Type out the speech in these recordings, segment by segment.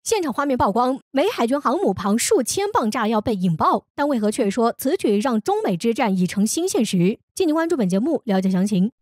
现场画面曝光，美海军航母旁数千磅炸药被引爆，但为何却说此举让中美之战已成新现实？敬请关注本节目，了解详情。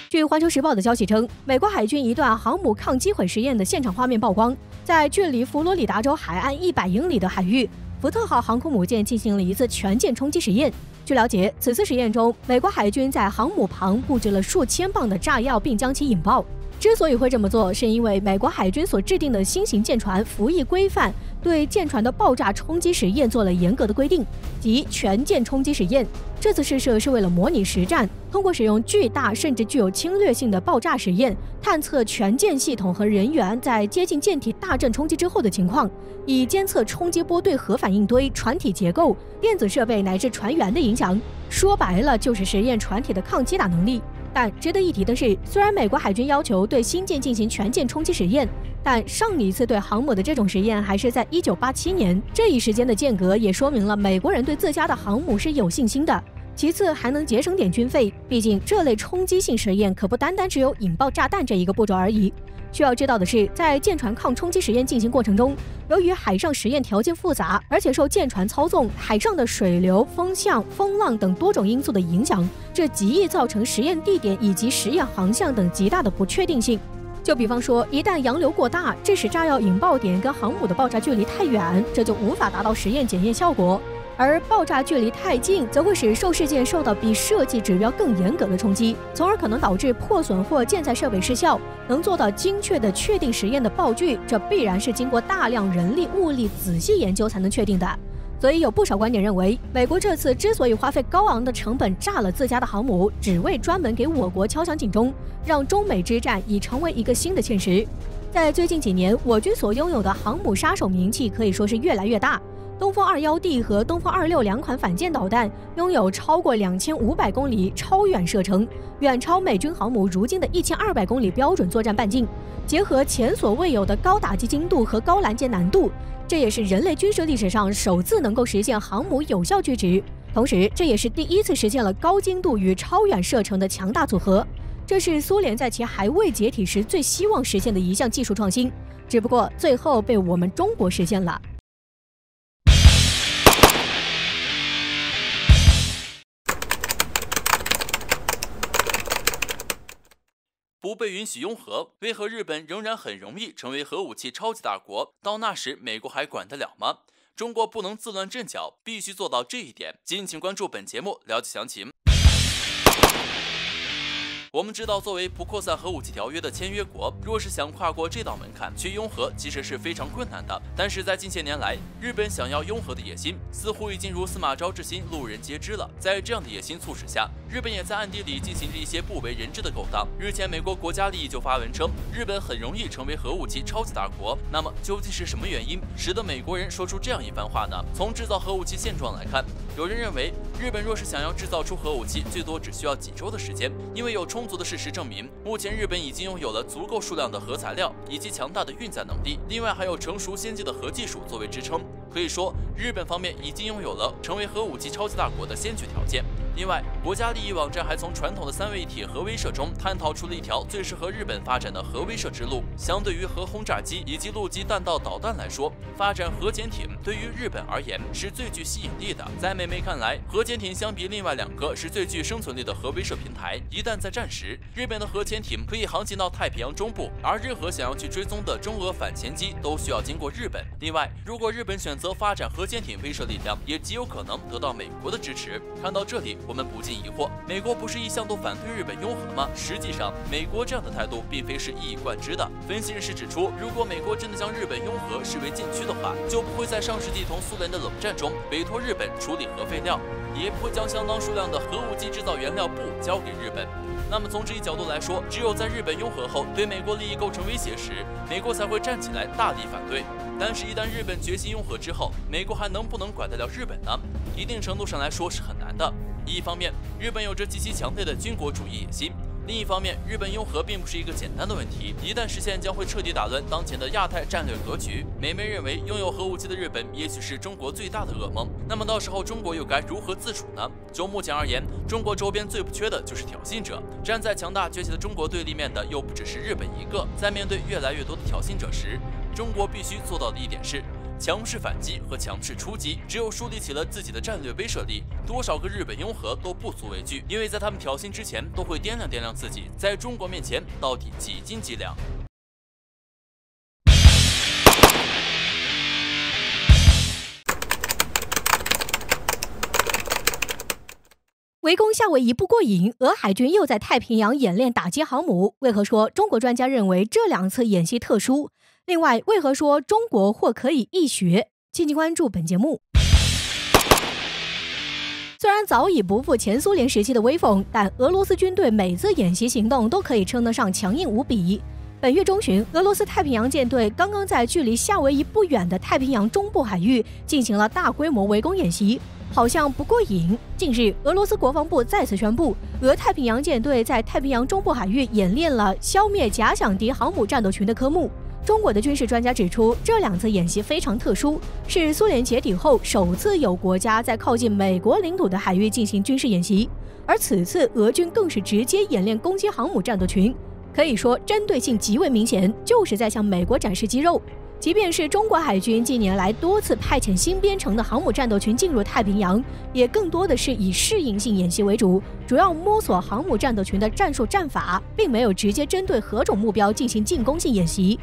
据环球时报的消息称，美国海军一段航母抗击毁实验的现场画面曝光，在距离佛罗里达州海岸100英里的海域，福特号航空母舰进行了一次全舰冲击实验。据了解，此次实验中，美国海军在航母旁布置了数千磅的炸药，并将其引爆。之所以会这么做，是因为美国海军所制定的新型舰船服役规范对舰船的爆炸冲击实验做了严格的规定，即全舰冲击实验。这次试射是为了模拟实战，通过使用巨大甚至具有侵略性的爆炸实验，探测全舰系统和人员在接近舰体大阵冲击之后的情况，以监测冲击波对核反应堆、船体结构、电子设备乃至船员的影响。说白了，就是实验船体的抗击打能力。但值得一提的是，虽然美国海军要求对新舰进行全舰冲击实验，但上一次对航母的这种实验还是在1987年，这一时间的间隔也说明了美国人对自家的航母是有信心的。其次，还能节省点军费，毕竟这类冲击性实验可不单单只有引爆炸弹这一个步骤而已。需要知道的是，在舰船抗冲击实验进行过程中，由于海上实验条件复杂，而且受舰船操纵、海上的水流、风向、风浪等多种因素的影响，这极易造成实验地点以及实验航向等极大的不确定性。就比方说，一旦洋流过大，致使炸药引爆点跟航母的爆炸距离太远，这就无法达到实验检验效果。而爆炸距离太近，则会使受试舰受到比设计指标更严格的冲击，从而可能导致破损或舰载设备失效。能做到精确的确定实验的爆距，这必然是经过大量人力物力仔细研究才能确定的。所以有不少观点认为，美国这次之所以花费高昂的成本炸了自家的航母，只为专门给我国敲响警钟，让中美之战已成为一个新的现实。在最近几年，我军所拥有的航母杀手名气可以说是越来越大。东风21D 和东风26两款反舰导弹拥有超过2500公里超远射程，远超美军航母如今的1200公里标准作战半径。结合前所未有的高打击精度和高拦截难度，这也是人类军事历史上首次能够实现航母有效拒止，同时这也是第一次实现了高精度与超远射程的强大组合。这是苏联在其还未解体时最希望实现的一项技术创新，只不过最后被我们中国实现了。不被允许拥核，为何日本仍然很容易成为核武器超级大国？到那时，美国还管得了吗？中国不能自乱阵脚，必须做到这一点。敬请关注本节目，了解详情。我们知道，作为不扩散核武器条约的签约国，若是想跨过这道门槛去拥核，其实是非常困难的。但是在近些年来，日本想要拥核的野心似乎已经如司马昭之心，路人皆知了。在这样的野心促使下，日本也在暗地里进行着一些不为人知的勾当。日前，美国国家利益就发文称，日本很容易成为核武器超级大国。那么，究竟是什么原因使得美国人说出这样一番话呢？从制造核武器现状来看，有人认为，日本若是想要制造出核武器，最多只需要几周的时间，因为有充足的事实证明，目前日本已经拥有了足够数量的核材料以及强大的运载能力，另外还有成熟先进的核技术作为支撑。可以说，日本方面已经拥有了成为核武器超级大国的先决条件。另外，国家利益网站还从传统的3位一体核威慑中探讨出了一条最适合日本发展的核威慑之路。相对于核轰炸机以及陆基弹道导弹来说，发展核潜艇对于日本而言是最具吸引力的。在美媒看来，核潜艇相比另外2个是最具生存力的核威慑平台。一旦在战时，日本的核潜艇可以航行到太平洋中部，而任何想要去追踪的中俄反潜机都需要经过日本。另外，如果日本选择发展核潜艇威慑力量，也极有可能得到美国的支持。看到这里，我们不禁疑惑，美国不是一向都反对日本拥核吗？实际上，美国这样的态度并非是一以贯之的。分析人士指出，如果美国真的将日本拥核视为禁区的话，就不会在上世纪同苏联的冷战中委托日本处理核废料，也不会将相当数量的核武器制造原料部交给日本。那么从这一角度来说，只有在日本拥核后对美国利益构成威胁时，美国才会站起来大力反对。但是，一旦日本决心拥核之后，美国还能不能管得了日本呢？一定程度上来说是很难的。一方面，日本有着极其强烈的军国主义野心；另一方面，日本拥核并不是一个简单的问题，一旦实现，将会彻底打乱当前的亚太战略格局。美媒认为，拥有核武器的日本也许是中国最大的噩梦。那么到时候中国又该如何自处呢？就目前而言，中国周边最不缺的就是挑衅者。站在强大崛起的中国对立面的又不只是日本一个。在面对越来越多的挑衅者时，中国必须做到的一点是强势反击和强势出击。只有树立起了自己的战略威慑力，多少个日本拥核都不足为惧，因为在他们挑衅之前，都会掂量自己在中国面前到底几斤几两。围攻夏威夷不过瘾，俄海军又在太平洋演练打击航母。为何说中国专家认为这2次演习特殊？另外，为何说中国或可以一学？敬请关注本节目。虽然早已不复前苏联时期的威风，但俄罗斯军队每次演习行动都可以称得上强硬无比。本月中旬，俄罗斯太平洋舰队刚刚在距离夏威夷不远的太平洋中部海域进行了大规模围攻演习。好像不过瘾。近日，俄罗斯国防部再次宣布，俄太平洋舰队在太平洋中部海域演练了消灭假想敌航母战斗群的科目。中国的军事专家指出，这2次演习非常特殊，是苏联解体后首次有国家在靠近美国领土的海域进行军事演习，而此次俄军更是直接演练攻击航母战斗群，可以说针对性极为明显，就是在向美国展示肌肉。即便是中国海军近年来多次派遣新编成的航母战斗群进入太平洋，也更多的是以适应性演习为主，主要摸索航母战斗群的战术战法，并没有直接针对何种目标进行进攻性演习。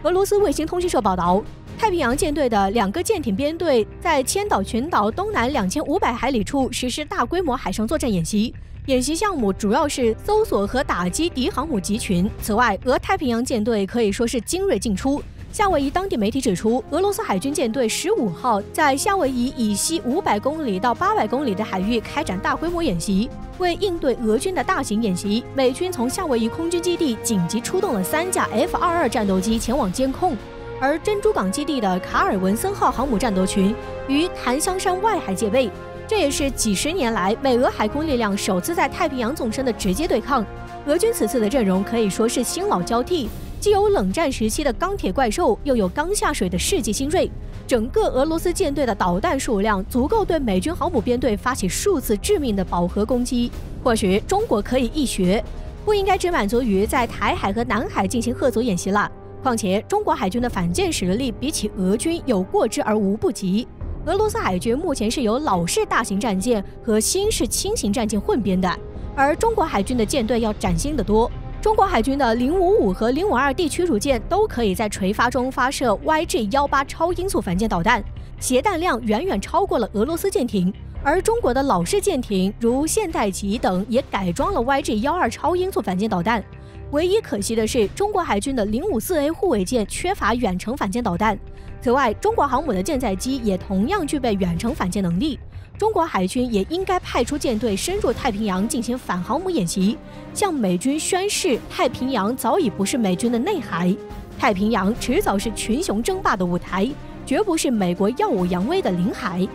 俄罗斯卫星通讯社报道，太平洋舰队的2个舰艇编队在千岛群岛东南2500海里处实施大规模海上作战演习。演习项目主要是搜索和打击敌航母集群。此外，俄太平洋舰队可以说是精锐尽出。夏威夷当地媒体指出，俄罗斯海军舰队15号在夏威夷以西500公里到800公里的海域开展大规模演习。为应对俄军的大型演习，美军从夏威夷空军基地紧急出动了3架 F-22战斗机前往监控。而珍珠港基地的卡尔文森号航母战斗群于檀香山外海戒备，这也是几十年来美俄海空力量首次在太平洋纵深的直接对抗。俄军此次的阵容可以说是新老交替，既有冷战时期的钢铁怪兽，又有刚下水的世纪新锐。整个俄罗斯舰队的导弹数量足够对美军航母编队发起数次致命的饱和攻击。或许中国可以一学，不应该只满足于在台海和南海进行合作演习了。况且中国海军的反舰实力比起俄军有过之而无不及。俄罗斯海军目前是由老式大型战舰和新式轻型战舰混编的，而中国海军的舰队要崭新得多。中国海军的055和052D 驱逐舰都可以在垂发中发射 YG-18超音速反舰导弹，携弹量远远超过了俄罗斯舰艇。而中国的老式舰艇如现代级等也改装了 YG-12超音速反舰导弹。唯一可惜的是，中国海军的054A 护卫舰缺乏远程反舰导弹。此外，中国航母的舰载机也同样具备远程反舰能力。中国海军也应该派出舰队深入太平洋进行反航母演习，向美军宣示太平洋早已不是美军的内海，太平洋迟早是群雄争霸的舞台，绝不是美国耀武扬威的领海。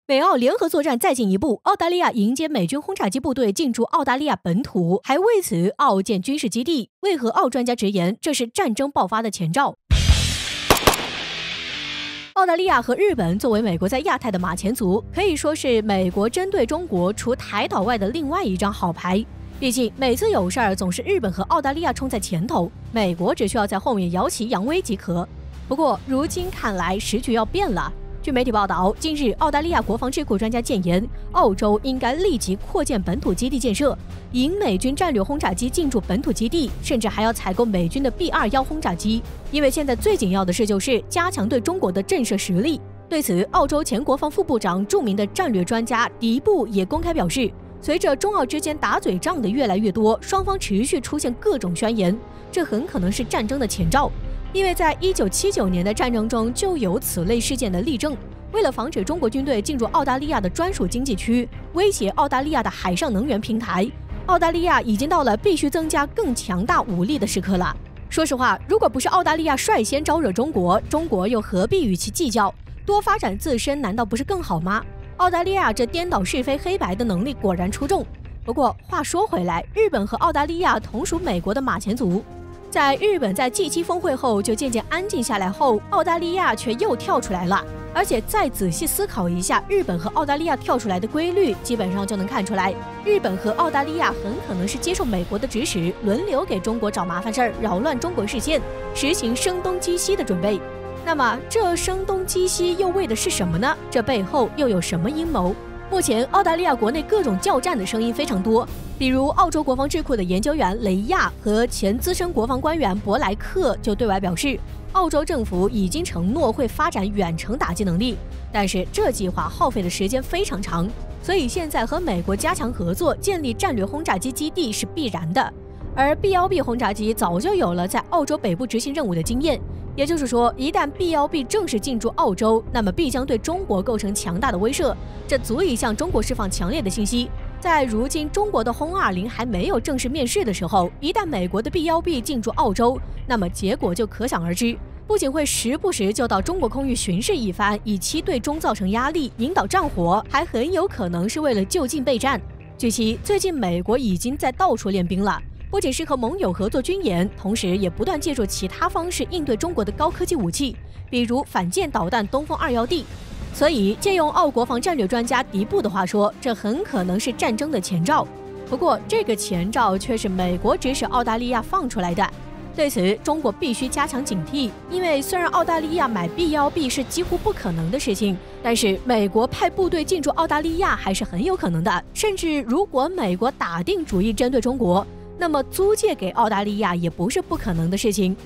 美澳联合作战再进一步，澳大利亚迎接美军轰炸机部队进驻澳大利亚本土，还为此澳建军事基地。为何澳专家直言这是战争爆发的前兆？澳大利亚和日本作为美国在亚太的马前卒，可以说是美国针对中国除台岛外的另外一张好牌。毕竟每次有事儿总是日本和澳大利亚冲在前头，美国只需要在后面摇旗扬威即可。不过如今看来时局要变了。据媒体报道，近日澳大利亚国防智库专家建言，澳洲应该立即扩建本土基地建设，引美军战略轰炸机进驻本土基地，甚至还要采购美军的 B-21轰炸机。因为现在最紧要的事就是加强对中国的震慑实力。对此，澳洲前国防副部长、著名的战略专家迪布也公开表示，随着中澳之间打嘴仗的越来越多，双方持续出现各种宣言，这很可能是战争的前兆。因为在1979年的战争中就有此类事件的例证。为了防止中国军队进入澳大利亚的专属经济区，威胁澳大利亚的海上能源平台，澳大利亚已经到了必须增加更强大武力的时刻了。说实话，如果不是澳大利亚率先招惹中国，中国又何必与其计较？多发展自身难道不是更好吗？澳大利亚这颠倒是非黑白的能力果然出众。不过话说回来，日本和澳大利亚同属美国的马前卒。在日本在 G7 峰会后就渐渐安静下来后，澳大利亚却又跳出来了。而且再仔细思考一下，日本和澳大利亚跳出来的规律，基本上就能看出来，日本和澳大利亚很可能是接受美国的指使，轮流给中国找麻烦事儿，扰乱中国视线，实行声东击西的准备。那么这声东击西又为的是什么呢？这背后又有什么阴谋？目前澳大利亚国内各种叫战的声音非常多，比如澳洲国防智库的研究员雷亚和前资深国防官员伯莱克就对外表示，澳洲政府已经承诺会发展远程打击能力，但是这计划耗费的时间非常长，所以现在和美国加强合作，建立战略轰炸机基地是必然的。而 B-1B 轰炸机早就有了在澳洲北部执行任务的经验，也就是说，一旦 B-1B 正式进驻澳洲，那么必将对中国构成强大的威慑，这足以向中国释放强烈的信息。在如今中国的轰20还没有正式面世的时候，一旦美国的 B-1B 进驻澳洲，那么结果就可想而知，不仅会时不时就到中国空域巡视一番，以期对中造成压力，引导战火，还很有可能是为了就近备战。据悉，最近美国已经在到处练兵了，不仅是和盟友合作军演，同时也不断借助其他方式应对中国的高科技武器，比如反舰导弹东风211D。所以，借用澳国防战略专家迪布的话说，这很可能是战争的前兆。不过，这个前兆却是美国指使澳大利亚放出来的。对此，中国必须加强警惕，因为虽然澳大利亚买 B-1B 是几乎不可能的事情，但是美国派部队进驻澳大利亚还是很有可能的。甚至如果美国打定主意针对中国，那么租借给澳大利亚也不是不可能的事情。